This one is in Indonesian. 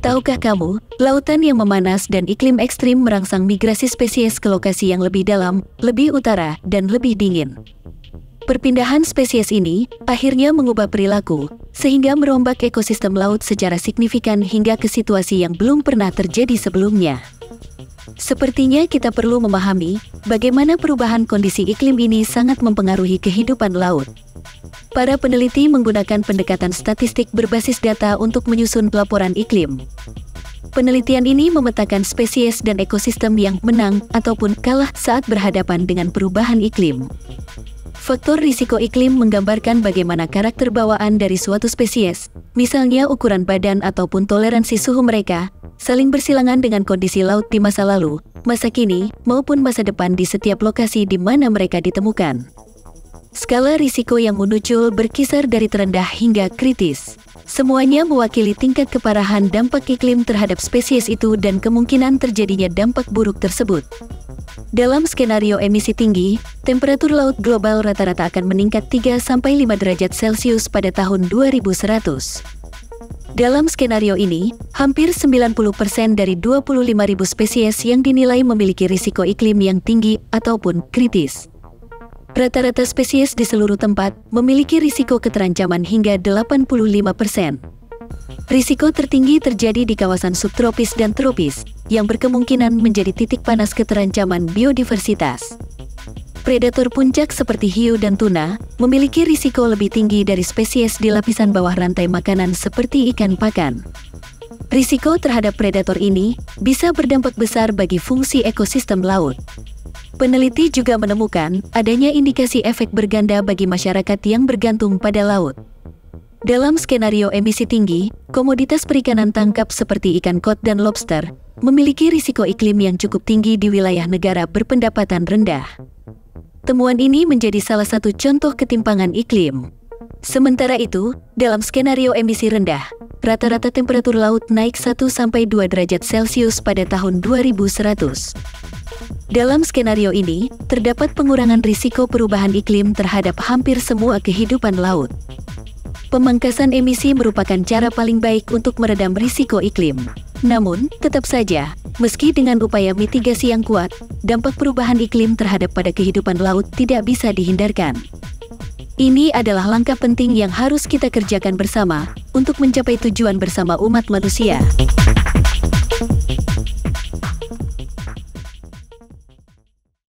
Tahukah kamu, lautan yang memanas dan iklim ekstrim merangsang migrasi spesies ke lokasi yang lebih dalam, lebih utara, dan lebih dingin. Perpindahan spesies ini akhirnya mengubah perilaku, sehingga merombak ekosistem laut secara signifikan hingga ke situasi yang belum pernah terjadi sebelumnya. Sepertinya kita perlu memahami bagaimana perubahan kondisi iklim ini sangat mempengaruhi kehidupan laut. Para peneliti menggunakan pendekatan statistik berbasis data untuk menyusun laporan iklim. Penelitian ini memetakan spesies dan ekosistem yang menang ataupun kalah saat berhadapan dengan perubahan iklim. Faktor risiko iklim menggambarkan bagaimana karakter bawaan dari suatu spesies, misalnya ukuran badan ataupun toleransi suhu mereka, saling bersilangan dengan kondisi laut di masa lalu, masa kini, maupun masa depan di setiap lokasi di mana mereka ditemukan. Skala risiko yang muncul berkisar dari terendah hingga kritis. Semuanya mewakili tingkat keparahan dampak iklim terhadap spesies itu dan kemungkinan terjadinya dampak buruk tersebut. Dalam skenario emisi tinggi, temperatur laut global rata-rata akan meningkat 3-5 derajat Celcius pada tahun 2100. Dalam skenario ini, hampir 90% dari 25.000 spesies yang dinilai memiliki risiko iklim yang tinggi ataupun kritis. Rata-rata spesies di seluruh tempat memiliki risiko keterancaman hingga 85%. Risiko tertinggi terjadi di kawasan subtropis dan tropis, yang berkemungkinan menjadi titik panas keterancaman biodiversitas. Predator puncak seperti hiu dan tuna memiliki risiko lebih tinggi dari spesies di lapisan bawah rantai makanan seperti ikan pakan. Risiko terhadap predator ini bisa berdampak besar bagi fungsi ekosistem laut. Peneliti juga menemukan adanya indikasi efek berganda bagi masyarakat yang bergantung pada laut. Dalam skenario emisi tinggi, komoditas perikanan tangkap seperti ikan kod dan lobster memiliki risiko iklim yang cukup tinggi di wilayah negara berpendapatan rendah. Temuan ini menjadi salah satu contoh ketimpangan iklim. Sementara itu, dalam skenario emisi rendah, rata-rata temperatur laut naik 1-2 derajat Celcius pada tahun 2100. Dalam skenario ini, terdapat pengurangan risiko perubahan iklim terhadap hampir semua kehidupan laut. Pemangkasan emisi merupakan cara paling baik untuk meredam risiko iklim. Namun, tetap saja, meski dengan upaya mitigasi yang kuat, dampak perubahan iklim terhadap pada kehidupan laut tidak bisa dihindarkan. Ini adalah langkah penting yang harus kita kerjakan bersama untuk mencapai tujuan bersama umat manusia.